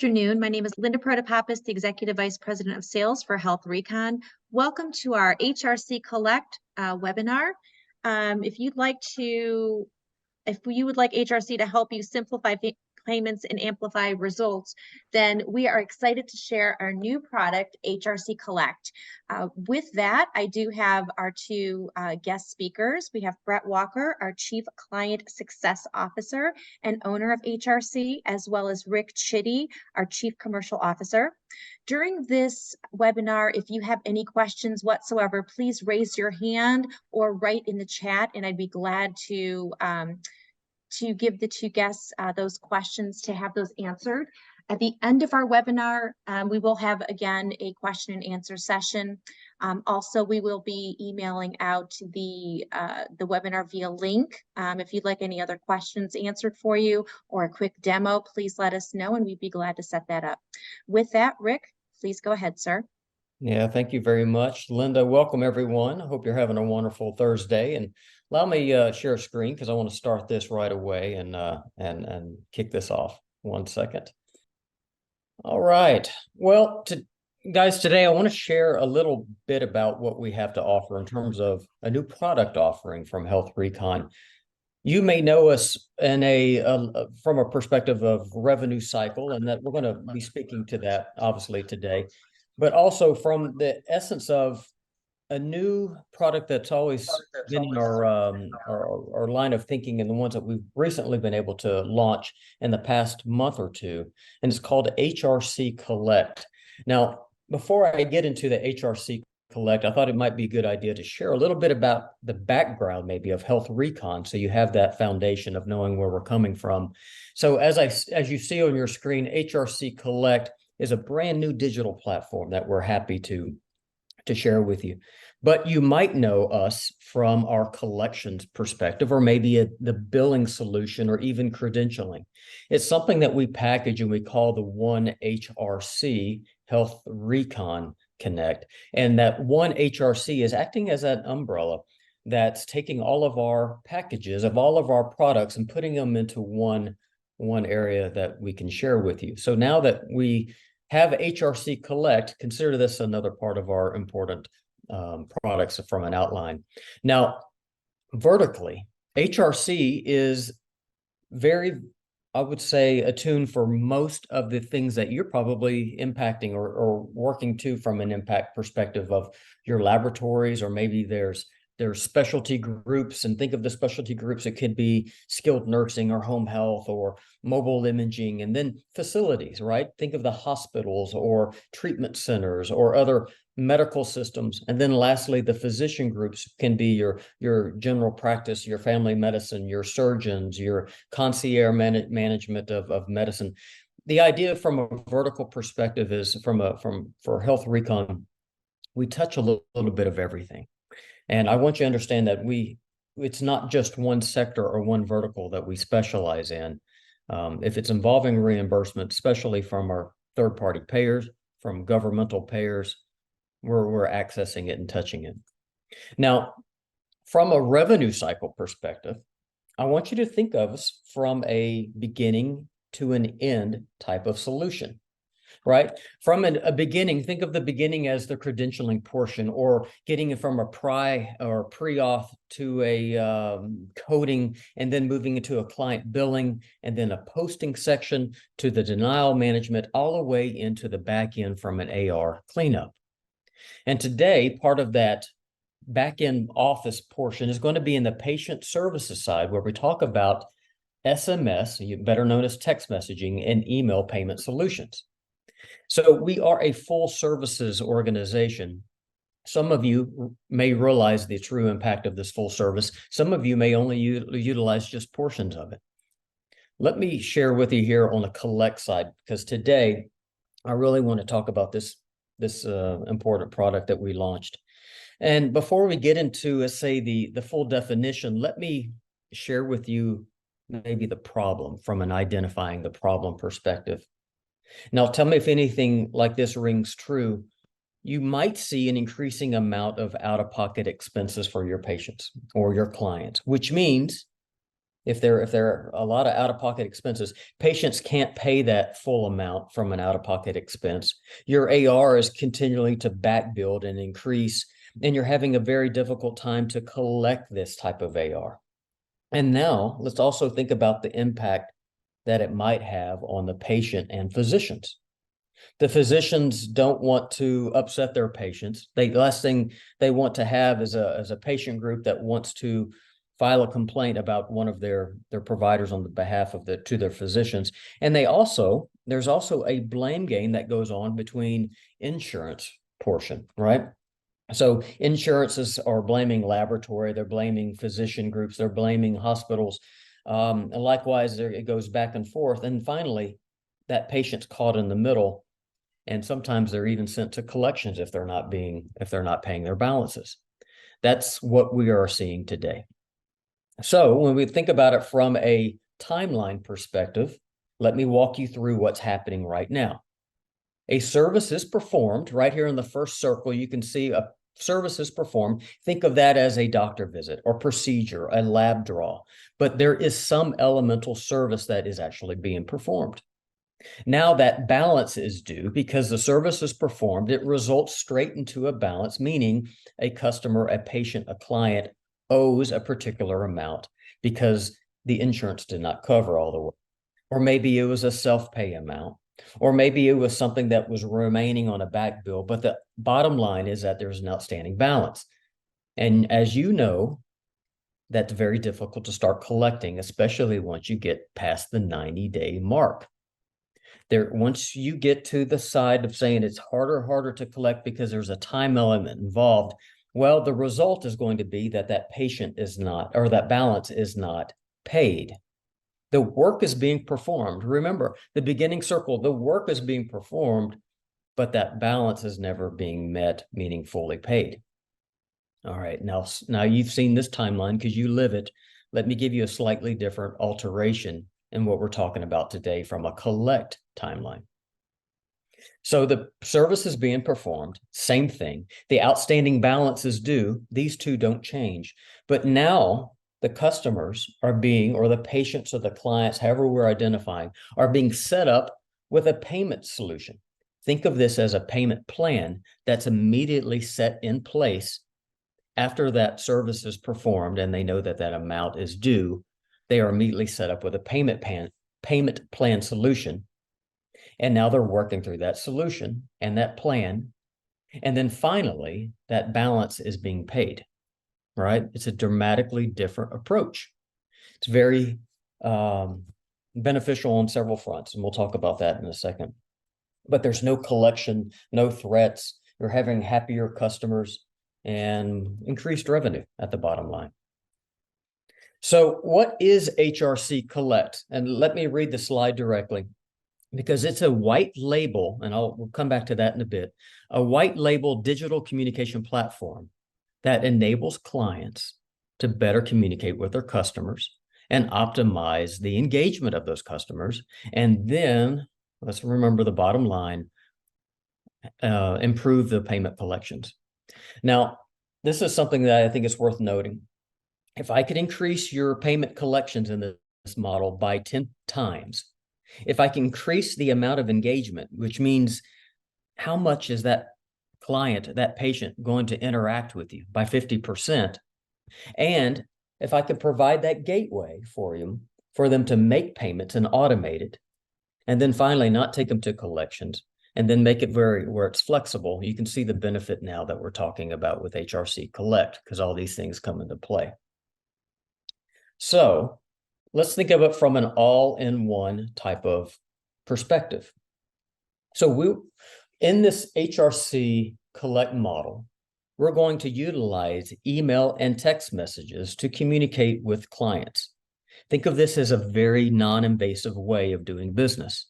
Afternoon. My name is Linda Protopappas, the Executive Vice President of Sales for HealthRecon. Welcome to our HRC Kollect webinar. If you would like HRC to help you simplify payments and amplify results, then we are excited to share our new product, HRC Kollect. With that, I do have our two guest speakers. We have Brett Walker, our Chief Client Success Officer and owner of HRC, as well as Rick Chitty, our Chief Commercial Officer. During this webinar, if you have any questions whatsoever, please raise your hand or write in the chat, and I'd be glad to give the two guests those questions to have those answered. At the end of our webinar, we will have, again, a question and answer session. Also, we will be emailing out the webinar via link. If you'd like any other questions answered for you or a quick demo, please let us know and we'd be glad to set that up. With that, Rick, please go ahead, sir. Yeah, thank you very much, Linda. Welcome, everyone. I hope you're having a wonderful Thursday. And allow me share a screen because I want to start this right away and kick this off. 1 second. All right. Well, guys, today I want to share a little bit about what we have to offer in terms of a new product offering from HealthRecon. You may know us in from a perspective of revenue cycle, and that we're going to be speaking to that obviously today, but also from the essence of a new product that's always been in our line of thinking and the ones that we've recently been able to launch in the past month or two, and it's called HRC Kollect. Now, before I get into the HRC Kollect, I thought it might be a good idea to share a little bit about the background maybe of HealthRecon, so you have that foundation of knowing where we're coming from. So as you see on your screen, HRC Kollect is a brand new digital platform that we're happy to share with you. But you might know us from our collections perspective, or maybe the billing solution, or even credentialing. It's something that we package and we call the One HRC, HealthRecon Connect. And that One HRC is acting as that umbrella that's taking all of our packages of all of our products and putting them into one area that we can share with you. So now that we have HRC Kollect, consider this another part of our important products from an outline. Now, vertically, HRC is very, I would say, attuned for most of the things that you're probably impacting or working to from an impact perspective of your laboratories, or maybe there's specialty groups, and think of the specialty groups. It could be skilled nursing or home health or mobile imaging, and then facilities, right? Think of the hospitals or treatment centers or other medical systems. And then lastly, the physician groups can be your general practice, your family medicine, your surgeons, your concierge management of medicine. The idea from a vertical perspective is for HealthRecon, we touch a little bit of everything. And I want you to understand that it's not just one sector or one vertical that we specialize in. If it's involving reimbursement, especially from our third-party payers, from governmental payers, we're accessing it and touching it. Now, from a revenue cycle perspective, I want you to think of us from a beginning to an end type of solution. Right? From a beginning, think of the beginning as the credentialing portion, or getting it from a pre-auth to a coding, and then moving into a client billing, and then a posting section to the denial management, all the way into the back end from an AR cleanup. And today, part of that back end office portion is going to be in the patient services side, where we talk about SMS, better known as text messaging, and email payment solutions. So we are a full services organization. Some of you may realize the true impact of this full service. Some of you may only utilize just portions of it. Let me share with you here on the Kollect side, because today I really want to talk about this important product that we launched. And before we get into, let's say, the full definition, let me share with you maybe the problem from an identifying the problem perspective. Now, tell me if anything like this rings true. You might see an increasing amount of out-of-pocket expenses for your patients or your clients, which means if there are a lot of out-of-pocket expenses, patients can't pay that full amount from an out-of-pocket expense. Your AR is continuing to back build and increase, and you're having a very difficult time to collect this type of AR. And now let's also think about the impact that it might have on the patient and physicians. The physicians don't want to upset their patients. The last thing they want to have is a patient group that wants to file a complaint about one of their providers on the behalf of to their physicians. And there's also a blame game that goes on between insurance portion, right? So insurances are blaming laboratory, they're blaming physician groups, they're blaming hospitals. And likewise, it goes back and forth. And finally, that patient's caught in the middle. And sometimes they're even sent to collections if they're not paying their balances. That's what we are seeing today. So when we think about it from a timeline perspective, let me walk you through what's happening right now. A service is performed right here in the first circle. You can see a service is performed. Think of that as a doctor visit or procedure, a lab draw, but there is some elemental service that is actually being performed. Now that balance is due because the service is performed. It results straight into a balance, meaning a customer, a patient, a client owes a particular amount because the insurance did not cover all the work. Or maybe it was a self-pay amount, or maybe it was something that was remaining on a back bill. But the bottom line is that there's an outstanding balance. And as you know, that's very difficult to start collecting, especially once you get past the 90-day mark. Once you get to the side of saying it's harder to collect because there's a time element involved, well, the result is going to be that patient is not, or that balance is not paid. The work is being performed. Remember, the beginning circle, the work is being performed, but that balance is never being met, meaning fully paid. All right, now you've seen this timeline because you live it. Let me give you a slightly different alteration in what we're talking about today from a collect timeline. So the service is being performed, same thing. The outstanding balance is due. These two don't change. But now the customers or the patients or the clients, however we're identifying, are being set up with a payment solution. Think of this as a payment plan that's immediately set in place after that service is performed and they know that amount is due. They are immediately set up with a payment plan solution. And now they're working through that solution and that plan. And then finally, that balance is being paid, right? It's a dramatically different approach. It's very beneficial on several fronts, and we'll talk about that in a second. But there's no collection, no threats. You're having happier customers and increased revenue at the bottom line. So what is HRC Kollect? And let me read the slide directly because it's a white label, and we'll come back to that in a bit, a white label digital communication platform that enables clients to better communicate with their customers and optimize the engagement of those customers. And then, let's remember the bottom line, improve the payment collections. Now, this is something that I think is worth noting. If I could increase your payment collections in this model by 10 times, if I can increase the amount of engagement, which means how much is that client, that patient going to interact with you by 50%, and if I could provide that gateway for them to make payments and automate it, and then finally not take them to collections, and then make it where it's flexible, you can see the benefit now that we're talking about with HRC Kollect, because all these things come into play. So let's think of it from an all-in-one type of perspective. So in this HRC Kollect model, we're going to utilize email and text messages to communicate with clients. Think of this as a very non-invasive way of doing business.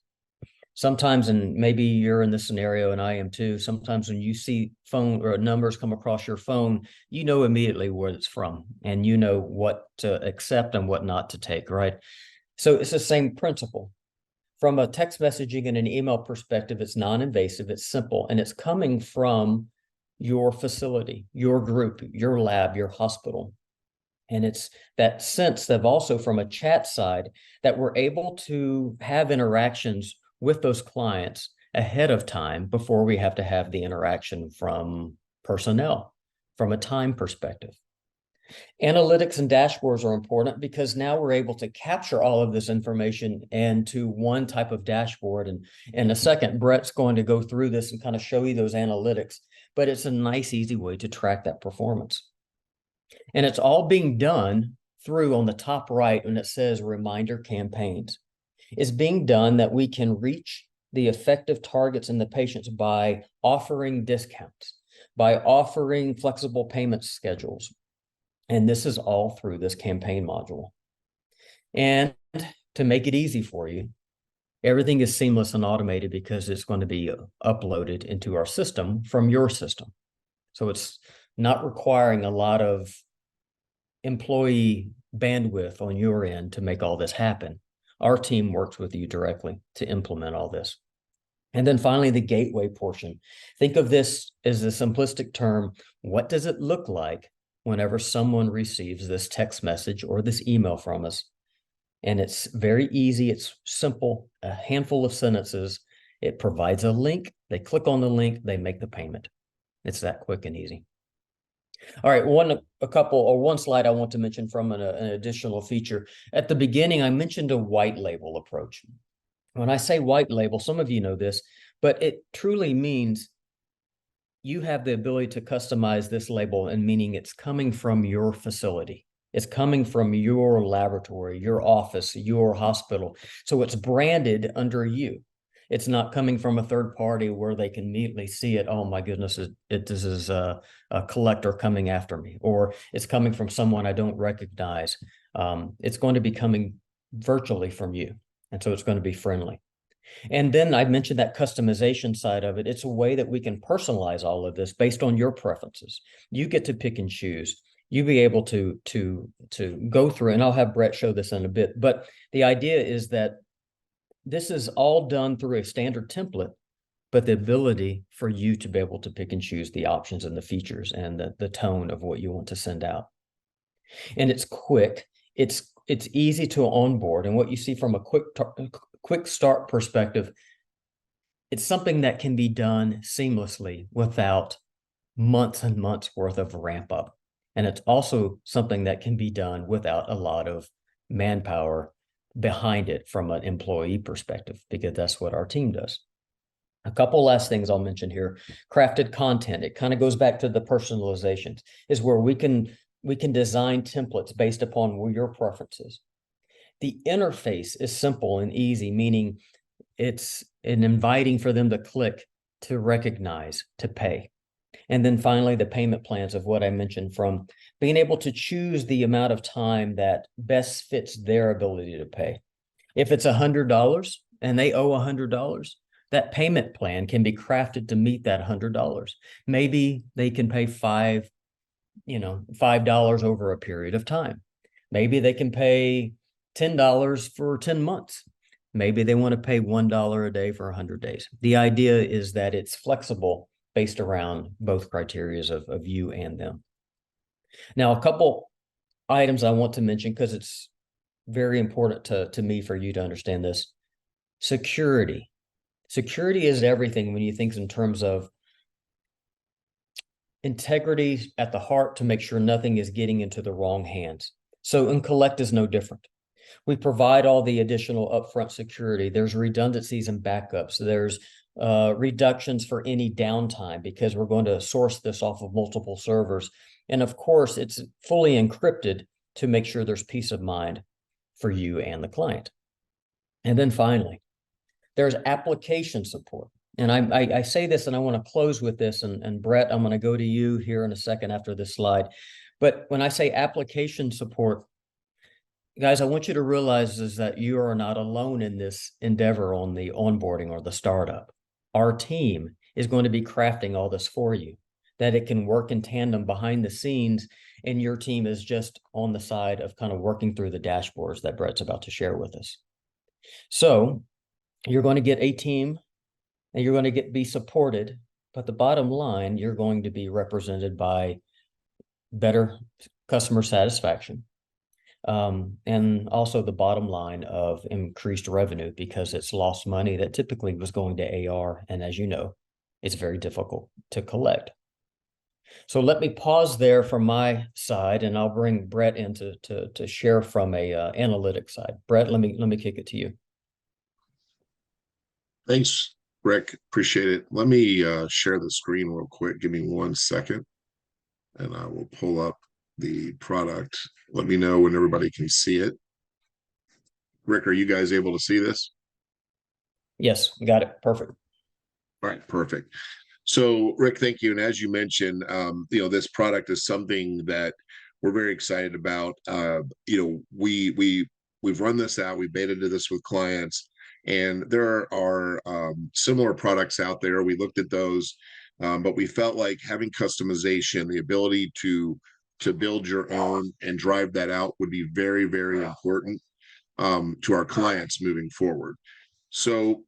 Sometimes, and maybe you're in this scenario and I am too, sometimes when you see phone or numbers come across your phone, you know immediately where it's from and you know what to accept and what not to take, right? So it's the same principle. From a text messaging and an email perspective, it's non-invasive, it's simple, and it's coming from your facility, your group, your lab, your hospital. And it's that sense of also from a chat side that we're able to have interactions with those clients ahead of time before we have to have the interaction from personnel from a time perspective. Analytics and dashboards are important because now we're able to capture all of this information into one type of dashboard. And in a second, Brett's going to go through this and kind of show you those analytics, but it's a nice, easy way to track that performance. And it's all being done through on the top right when it says reminder campaigns. It's being done that we can reach the effective targets in the patients by offering discounts, by offering flexible payment schedules. And this is all through this campaign module. And to make it easy for you, everything is seamless and automated because it's going to be uploaded into our system from your system. So it's not requiring a lot of employee bandwidth on your end to make all this happen. Our team works with you directly to implement all this. And then finally, the gateway portion. Think of this as a simplistic term. What does it look like whenever someone receives this text message or this email from us? And it's very easy. It's simple, a handful of sentences. It provides a link. They click on the link, they make the payment. It's that quick and easy. All right, one slide I want to mention from an additional feature. At the beginning, I mentioned a white label approach. When I say white label, some of you know this, but it truly means you have the ability to customize this label, and meaning it's coming from your facility. It's coming from your laboratory, your office, your hospital. So it's branded under you. It's not coming from a third party where they can immediately see it. Oh my goodness, this is a collector coming after me, or it's coming from someone I don't recognize. It's going to be coming virtually from you. And so it's going to be friendly. And then I mentioned that customization side of it. It's a way that we can personalize all of this based on your preferences. You get to pick and choose. You be able to go through, and I'll have Brett show this in a bit. But the idea is that this is all done through a standard template, but the ability for you to be able to pick and choose the options and the features and the tone of what you want to send out. And it's quick. It's easy to onboard. And what you see from a quick start perspective, it's something that can be done seamlessly without months and months worth of ramp up. And it's also something that can be done without a lot of manpower behind it from an employee perspective, because that's what our team does. A couple last things I'll mention here. Crafted content. It kind of goes back to the personalizations, is where we can design templates based upon your preferences. The interface is simple and easy, meaning it's an inviting for them to click, to recognize, to pay. And then finally, the payment plans of what I mentioned, from being able to choose the amount of time that best fits their ability to pay. If it's $100 and they owe $100, that payment plan can be crafted to meet that $100. Maybe they can pay $5 over a period of time. Maybe they can pay $10 for 10 months. Maybe they want to pay $1 a day for 100 days. The idea is that it's flexible based around both criteria of you and them. Now, a couple items I want to mention, because it's very important to me for you to understand this. Security. Security is everything when you think in terms of integrity at the heart, to make sure nothing is getting into the wrong hands. So in Kollect is no different. We provide all the additional upfront security. There's redundancies and backups. There's reductions for any downtime, because we're going to source this off of multiple servers. And of course, it's fully encrypted to make sure there's peace of mind for you and the client. And then finally, there's application support. And I say this, and I want to close with this, and Brett, I'm going to go to you here in a second after this slide. But when I say application support, guys, I want you to realize is that you are not alone in this endeavor on the onboarding or the startup. Our team is going to be crafting all this for you, that it can work in tandem behind the scenes, and your team is just on the side of kind of working through the dashboards that Brett's about to share with us. So you're going to get a team, and you're going to be supported, but the bottom line, you're going to be represented by better customer satisfaction, and also the bottom line of increased revenue because it's lost money that typically was going to AR. And as you know, it's very difficult to collect. So let me pause there from my side, and I'll bring Brett in to share from a analytics side. Brett, let me kick it to you. Thanks, Rick. Appreciate it. Let me share the screen real quick. Give me 1 second, and I will pull up the product. Let me know when everybody can see it. Rick, are you guys able to see this? Yes, got it. Perfect. All right, perfect. So, Rick, thank you. And as you mentioned, this product is something that we're very excited about. We've run this out. We beta this with clients, and there are similar products out there. We looked at those, but we felt like having customization, the ability to build your own and drive that out would be very, very important to our clients moving forward. So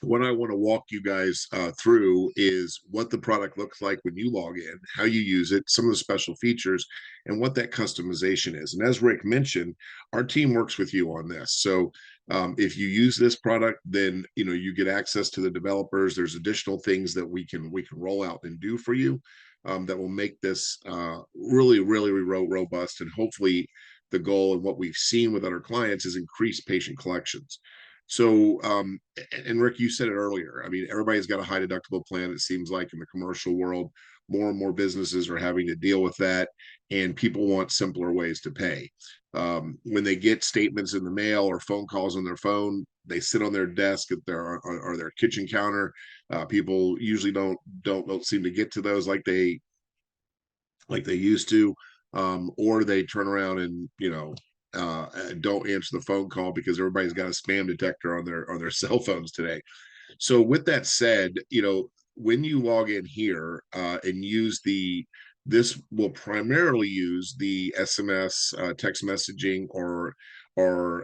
what I want to walk you guys through is what the product looks like when you log in, how you use it, some of the special features, and what that customization is. And as Rick mentioned, our team works with you on this. So if you use this product, then you get access to the developers. There's additional things that we can roll out and do for you that will make this really, really robust. And hopefully the goal and what we've seen with other clients is increased patient collections. So, and Rick, you said it earlier. I mean, everybody's got a high deductible plan. It seems like in the commercial world, more and more businesses are having to deal with that, and people want simpler ways to pay. When they get statements in the mail or phone calls on their phone, they sit on their desk at their kitchen counter. People usually don't seem to get to those like they used to, or they turn around and don't answer the phone call because everybody's got a spam detector on their cell phones today. So with that said, when you log in here and use this will primarily use the SMS text messaging or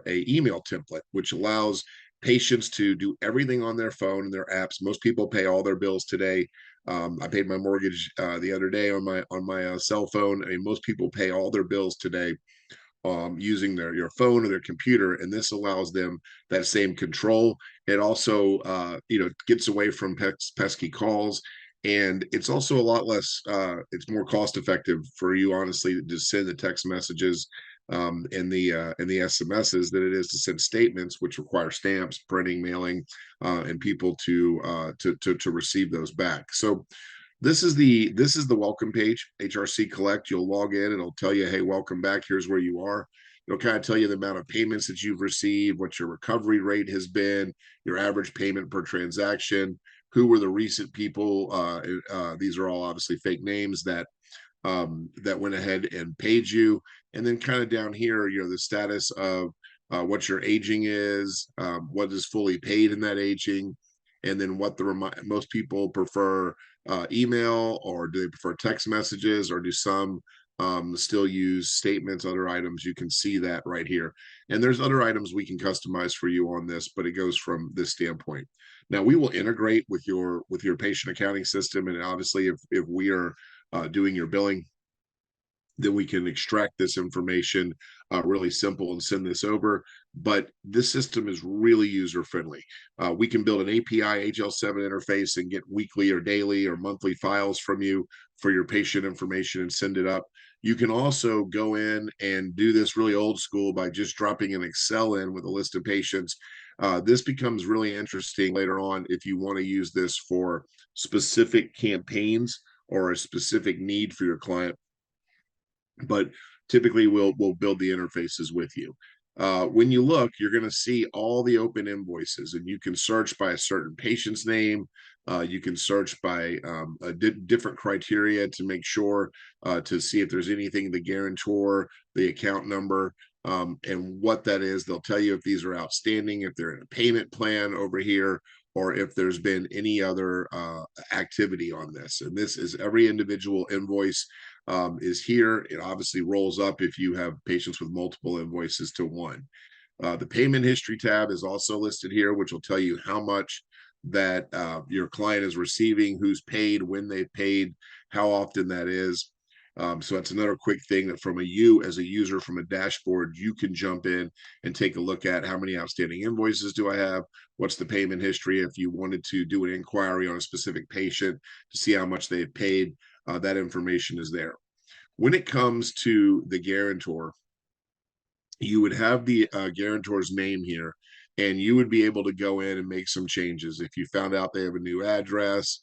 a email template, which allows patients to do everything on their phone and their apps. Most people pay all their bills today. I paid my mortgage the other day on my cell phone. I mean, most people pay all their bills today using your phone or their computer, and this allows them that same control. It also gets away from pesky calls, and it's also a lot less it's more cost effective for you, honestly, to send the text messages and the SMSs than it is to send statements, which require stamps, printing, mailing, and people to receive those back. So this is the welcome page, HRC Kollect. You'll log in, and it'll tell you, hey, welcome back. Here's where you are. It'll kind of tell you the amount of payments that you've received, what your recovery rate has been, your average payment per transaction, who were the recent people. These are all obviously fake names that went ahead and paid you. And then kind of down here, the status of what your aging is, what is fully paid in that aging, and then what most people prefer, email, or do they prefer text messages, or do some still use statements, other items. You can see that right here. And there's other items we can customize for you on this, but it goes from this standpoint. Now we will integrate with your patient accounting system, and obviously if we are doing your billing, then we can extract this information really simple and send this over. But this system is really user friendly. We can build an API HL7 interface and get weekly or daily or monthly files from you for your patient information and send it up. You can also go in and do this really old school by just dropping an Excel in with a list of patients. This becomes really interesting later on if you want to use this for specific campaigns or a specific need for your client. But typically we'll build the interfaces with you. When you look, you're going to see all the open invoices, and you can search by a certain patient's name. You can search by different criteria to make sure to see if there's anything, the guarantor, the account number, and what that is. They'll tell you if these are outstanding, if they're in a payment plan over here, or if there's been any other activity on this. And this is every individual invoice is here. It obviously rolls up if you have patients with multiple invoices to one. The payment history tab is also listed here, which will tell you how much that your client is receiving, who's paid, when they paid, how often that is. So that's another quick thing that from you as a user from a dashboard, you can jump in and take a look at how many outstanding invoices do I have? What's the payment history? If you wanted to do an inquiry on a specific patient to see how much they've paid, that information is there. When it comes to the guarantor, you would have the guarantor's name here, and you would be able to go in and make some changes. If you found out they have a new address,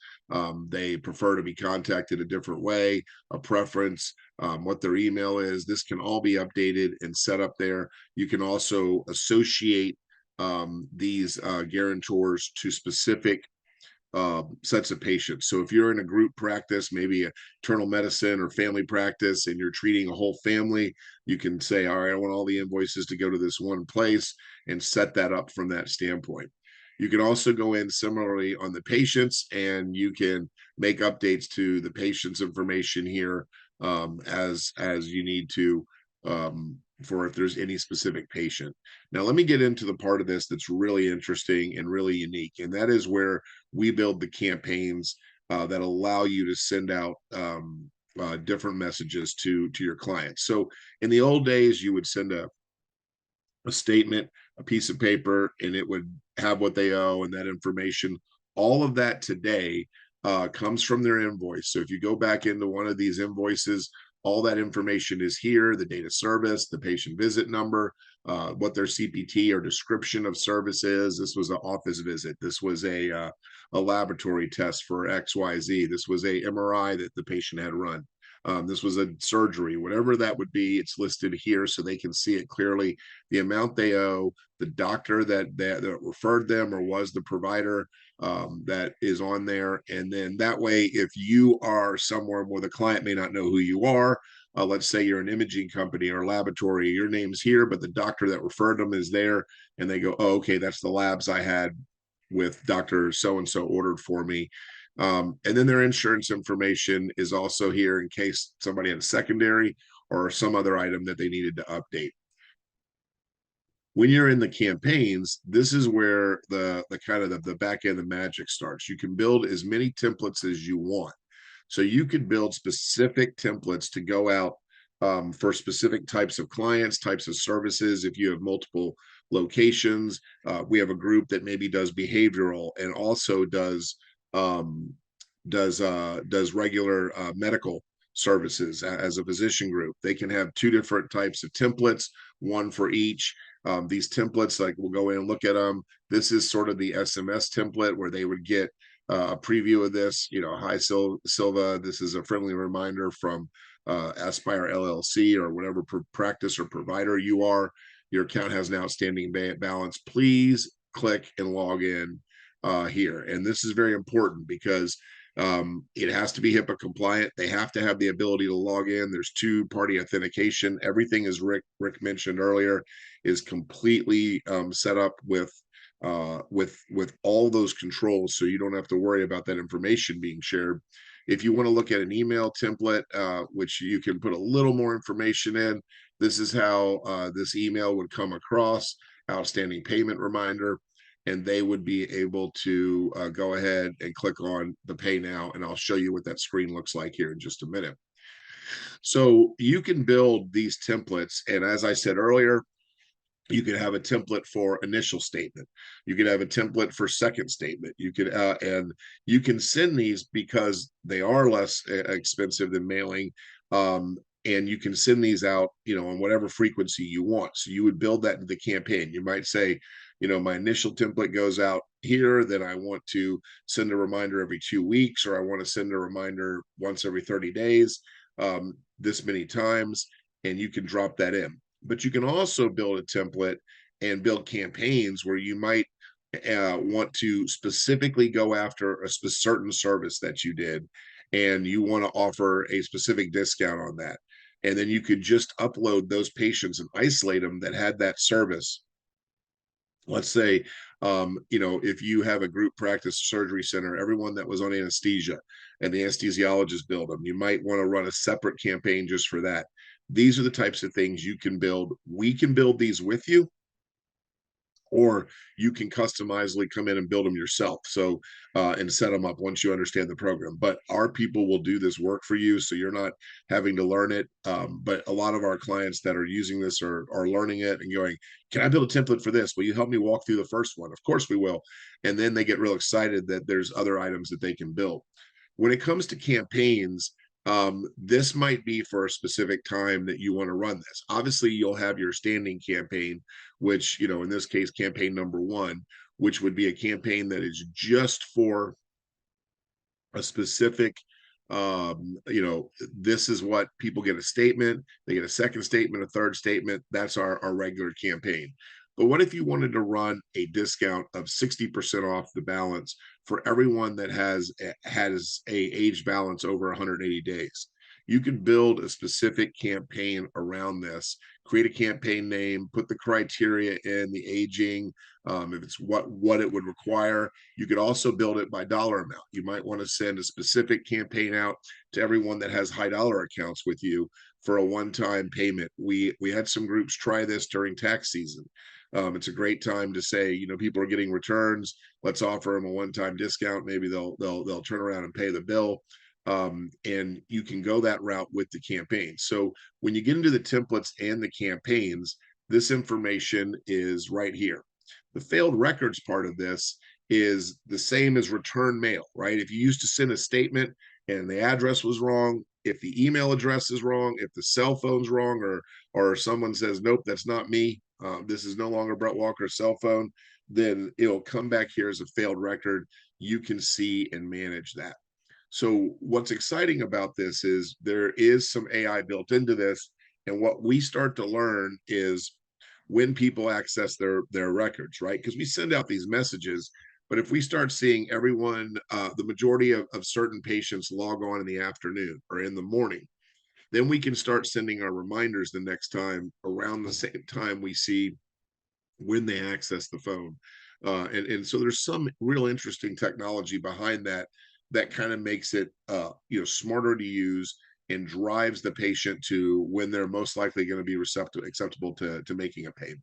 they prefer to be contacted a different way, a preference, what their email is, this can all be updated and set up there. You can also associate these guarantors to specific sets of patients. So if you're in a group practice, maybe internal medicine or family practice, and you're treating a whole family, you can say, all right, I want all the invoices to go to this one place and set that up from that standpoint. You can also go in similarly on the patients, and you can make updates to the patient's information here as you need to, for if there's any specific patient. Now, let me get into the part of this that's really interesting and really unique, and that is where we build the campaigns that allow you to send out different messages to your clients. So in the old days, you would send a statement, a piece of paper, and it would have what they owe and that information. All of that today comes from their invoice. So if you go back into one of these invoices, all that information is here, the date of service, the patient visit number, what their CPT or description of service is. This was an office visit. This was a laboratory test for XYZ. This was a MRI that the patient had run. This was a surgery, whatever that would be, it's listed here so they can see it clearly, the amount they owe, the doctor that referred them or was the provider that is on there. And then that way, if you are somewhere where the client may not know who you are, let's say you're an imaging company or laboratory, your name's here, but the doctor that referred them is there, and they go, oh, okay, that's the labs I had with Dr. So-and-so ordered for me. And then their insurance information is also here in case somebody had a secondary or some other item that they needed to update. When you're in the campaigns, this is where the kind of the back end of magic starts. You can build as many templates as you want. So you could build specific templates to go out for specific types of clients, types of services. If you have multiple locations, we have a group that maybe does behavioral and also does regular medical services as a physician group. They can have two different types of templates, one for each. These templates, like we'll go in and look at them. This is sort of the SMS template where they would get a preview of this. Hi Silva, this is a friendly reminder from Aspire LLC or whatever practice or provider you are. Your account has an outstanding balance. Please click and log in here. And this is very important because it has to be HIPAA compliant. They have to have the ability to log in. There's two-party authentication. Everything, as Rick mentioned earlier, is completely set up with all those controls, so you don't have to worry about that information being shared. If you want to look at an email template, which you can put a little more information in, this is how this email would come across: outstanding payment reminder. And they would be able to go ahead and click on the pay now, and I'll show you what that screen looks like here in just a minute. So you can build these templates, and as I said earlier, you could have a template for initial statement. You could have a template for second statement. You could and you can send these because they are less expensive than mailing. And you can send these out, on whatever frequency you want. So you would build that into the campaign. You might say, my initial template goes out here, then I want to send a reminder every 2 weeks, or I want to send a reminder once every 30 days, this many times, and you can drop that in. But you can also build a template and build campaigns where you might want to specifically go after a certain service that you did, and you want to offer a specific discount on that. And then you could just upload those patients and isolate them that had that service. Let's say, if you have a group practice surgery center, everyone that was on anesthesia and the anesthesiologist billed them, you might want to run a separate campaign just for that. These are the types of things you can build. We can build these with you, or you can customizably come in and build them yourself. So and set them up once you understand the program. But our people will do this work for you, so you're not having to learn it. But a lot of our clients that are using this are learning it and going, can I build a template for this? Will you help me walk through the first one? Of course we will. And then they get real excited that there's other items that they can build. When it comes to campaigns, this might be for a specific time that you want to run this. Obviously, you'll have your standing campaign, which, you know, in this case, campaign number 1, which would be a campaign that is just for a specific, you know, this is what people get: a statement, they get a second statement, a third statement. That's our regular campaign. But what if you wanted to run a discount of 60% off the balance for everyone that has a age balance over 180 days? You could build a specific campaign around this, create a campaign name, put the criteria in, the aging, if it's what it would require. You could also build it by dollar amount. You might want to send a specific campaign out to everyone that has high dollar accounts with you for a one-time payment. We had some groups try this during tax season. It's a great time to say, you know, people are getting returns. Let's offer them a one-time discount. Maybe they'll turn around and pay the bill. And you can go that route with the campaign. So when you get into the templates and the campaigns, this information is right here. The failed records part of this is the same as return mail, right? If you used to send a statement and the address was wrong, if the email address is wrong, if the cell phone's wrong, or someone says, nope, that's not me, this is no longer Brett Walker's cell phone, then it'll come back here as a failed record. You can see and manage that. So what's exciting about this is there is some AI built into this. And what we start to learn is when people access their records, right? Because we send out these messages, but if we start seeing everyone, the majority of certain patients log on in the afternoon or in the morning, then we can start sending our reminders the next time around the same time we see when they access the phone. And so there's some real interesting technology behind that that kind of makes it you know, smarter to use and drives the patient to when they're most likely going to be acceptable to making a payment.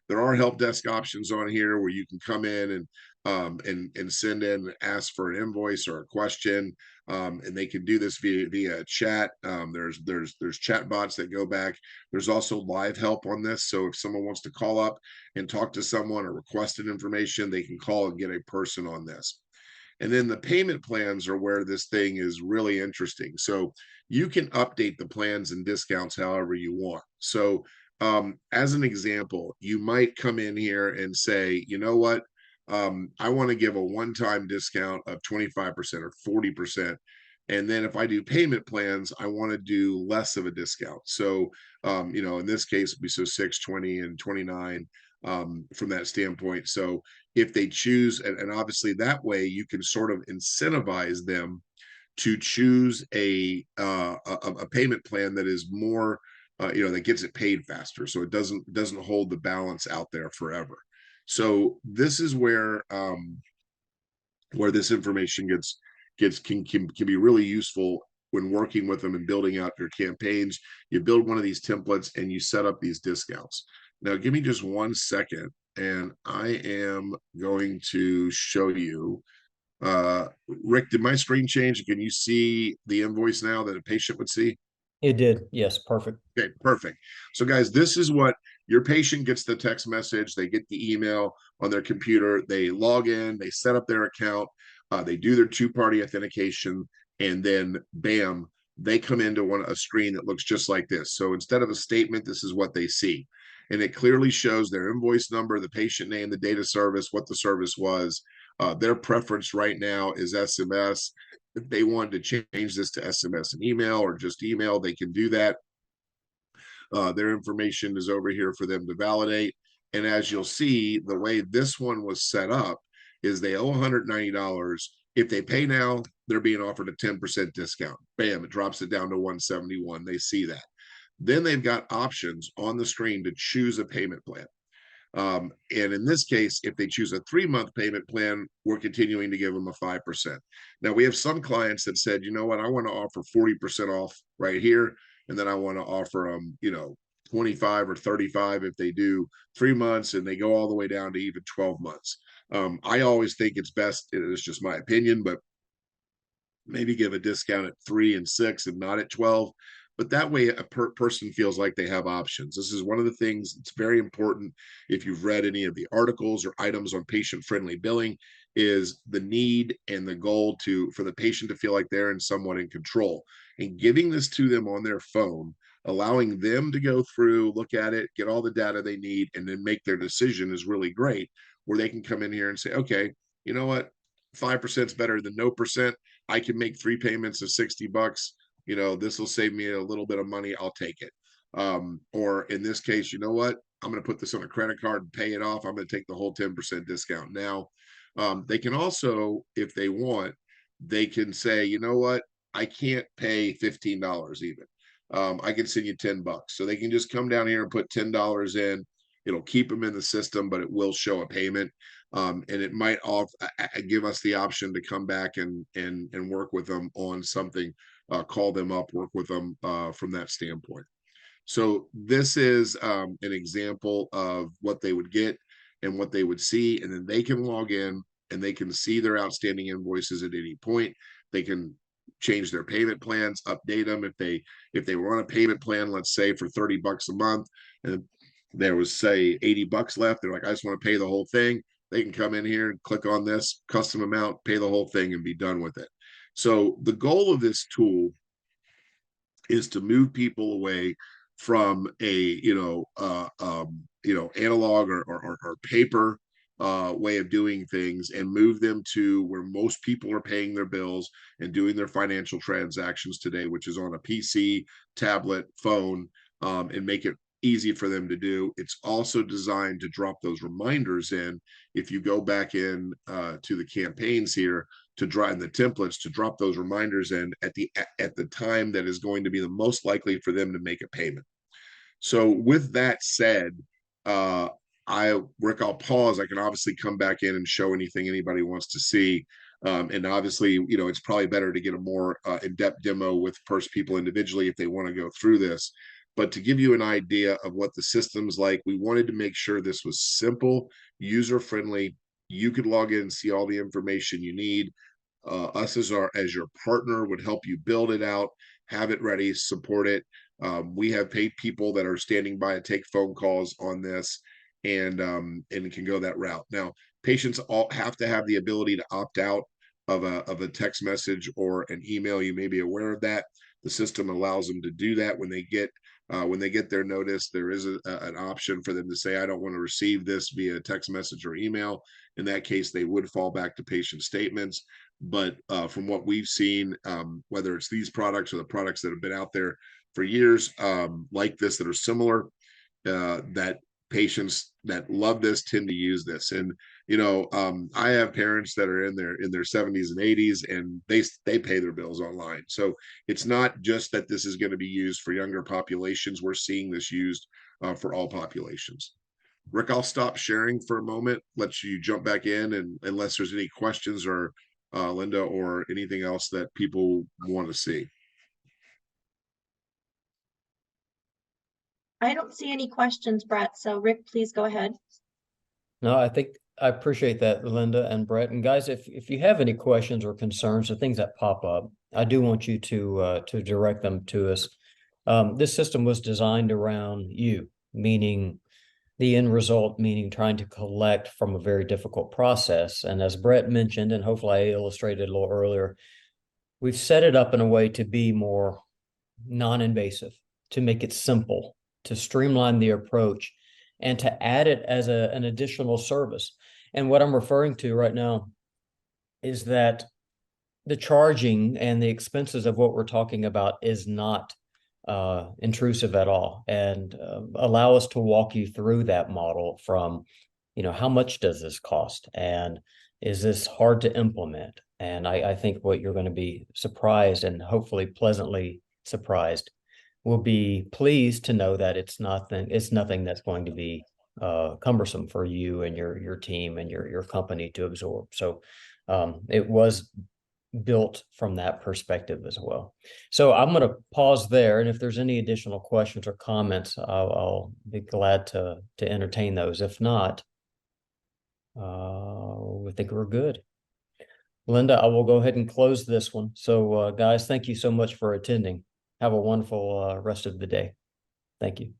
There are help desk options on here where you can come in and send in and ask for an invoice or a question, and they can do this via chat. There's chat bots that go back. There's also live help on this, so if someone wants to call up and talk to someone or requested information, they can call and get a person on this. And then the payment plans are where this thing is really interesting. So you can update the plans and discounts however you want. So as an example, you might come in here and say, you know what, I want to give a one-time discount of 25% or 40%. And then if I do payment plans, I want to do less of a discount. So, you know, in this case, it'd be so 6, 20, and 29 from that standpoint. So if they choose, and obviously that way you can sort of incentivize them to choose a payment plan that is more, you know, that gets it paid faster, so it doesn't hold the balance out there forever. So this is where this information can be really useful when working with them and building out your campaigns. You build one of these templates and you set up these discounts. Now, give me just 1 second, and I am going to show you. Rick, did my screen change? Can you see the invoice now that a patient would see? It did. Yes. Perfect. Okay, perfect. So guys, this is what your patient gets: the text message, they get the email on their computer, they log in, they set up their account, they do their two-party authentication, and then bam, they come into a screen that looks just like this. So instead of a statement, this is what they see. And it clearly shows their invoice number, the patient name, the date of service, what the service was. Their preference right now is SMS. If they wanted to change this to SMS and email or just email, they can do that. Their information is over here for them to validate. And as you'll see, the way this one was set up is they owe $190. If they pay now, they're being offered a 10% discount. Bam, it drops it down to $171. They see that. Then they've got options on the screen to choose a payment plan. And in this case, if they choose a 3-month payment plan, we're continuing to give them a 5%. Now, we have some clients that said, you know what, I want to offer 40% off right here. And then I want to offer them, you know, 25 or 35 if they do 3 months, and they go all the way down to even 12 months. I always think it's best, it's just my opinion, but maybe give a discount at 3 and 6 and not at 12. But that way a person feels like they have options. This is one of the things that's very important. If you've read any of the articles or items on patient friendly billing, is the need and the goal for the patient to feel like they're in somewhat in control, and giving this to them on their phone, allowing them to go through, look at it, get all the data they need, and then make their decision is really great, where they can come in here and say, okay, you know what, 5% is better than no percent. I can make 3 payments of $60. This will save me a little bit of money. I'll take it. Or in this case, you know what? I'm going to put this on a credit card and pay it off. I'm going to take the whole 10% discount. Now, they can also, if they want, they can say, you know what? I can't pay $15 even. I can send you $10. So they can just come down here and put $10 in. It'll keep them in the system, but it will show a payment. And it might give us the option to come back and work with them on something, call them up, work with them from that standpoint. So this is an example of what they would get and what they would see, and then they can log in and they can see their outstanding invoices at any point. They can change their payment plans, update them if they were on a payment plan, let's say for $30 a month, and there was say $80 left. They're like, I just want to pay the whole thing. They can come in here and click on this custom amount, pay the whole thing, and be done with it. So the goal of this tool is to move people away from a analog or paper way of doing things, and move them to where most people are paying their bills and doing their financial transactions today, which is on a PC, tablet, phone, and make it easy for them to do. It's also designed to drop those reminders in. If you go back in to the campaigns here, to drive the templates, to drop those reminders in at the time that is going to be the most likely for them to make a payment. So with that said, Rick, I'll pause. I can obviously come back in and show anything anybody wants to see. And obviously, it's probably better to get a more in-depth demo with people individually if they want to go through this. But to give you an idea of what the system's like, we wanted to make sure this was simple, user-friendly. You could log in and see all the information you need. Us as your partner would help you build it out, have it ready, support it. We have paid people that are standing by to take phone calls on this, and it can go that route. Now, patients all have to have the ability to opt out of a text message or an email. You may be aware of that. The system allows them to do that when they get their notice. There is an option for them to say, I don't want to receive this via text message or email. In that case, they would fall back to patient statements. But from what we've seen, whether it's these products or the products that have been out there for years like this that are similar, that patients that love this tend to use this. And I have parents that are in their 70s and 80s, and they pay their bills online. So it's not just that this is going to be used for younger populations. We're seeing this used for all populations. Rick, I'll stop sharing for a moment, let you jump back in, and unless there's any questions, or Linda, or anything else that people want to see. I don't see any questions, Brett. So Rick, please go ahead. No, I think I appreciate that, Linda and Brett. And guys, if you have any questions or concerns or things that pop up, I do want you to direct them to us. This system was designed around you, meaning the end result, meaning trying to collect from a very difficult process. And as Brett mentioned, and hopefully I illustrated a little earlier, we've set it up in a way to be more non-invasive, to make it simple, to streamline the approach, and to add it as an additional service. And what I'm referring to right now is that the charging and the expenses of what we're talking about is not intrusive at all, and allow us to walk you through that model from, how much does this cost, and is this hard to implement? And I think what you're going to be surprised, and hopefully pleasantly surprised, will be pleased to know that it's nothing that's going to be cumbersome for you and your team and your company to absorb. So it was built from that perspective as well. So I'm going to pause there, and if there's any additional questions or comments, I'll be glad to entertain those. If not, I think we're good. Linda, I will go ahead and close this one. So guys, thank you so much for attending. Have a wonderful rest of the day. Thank you.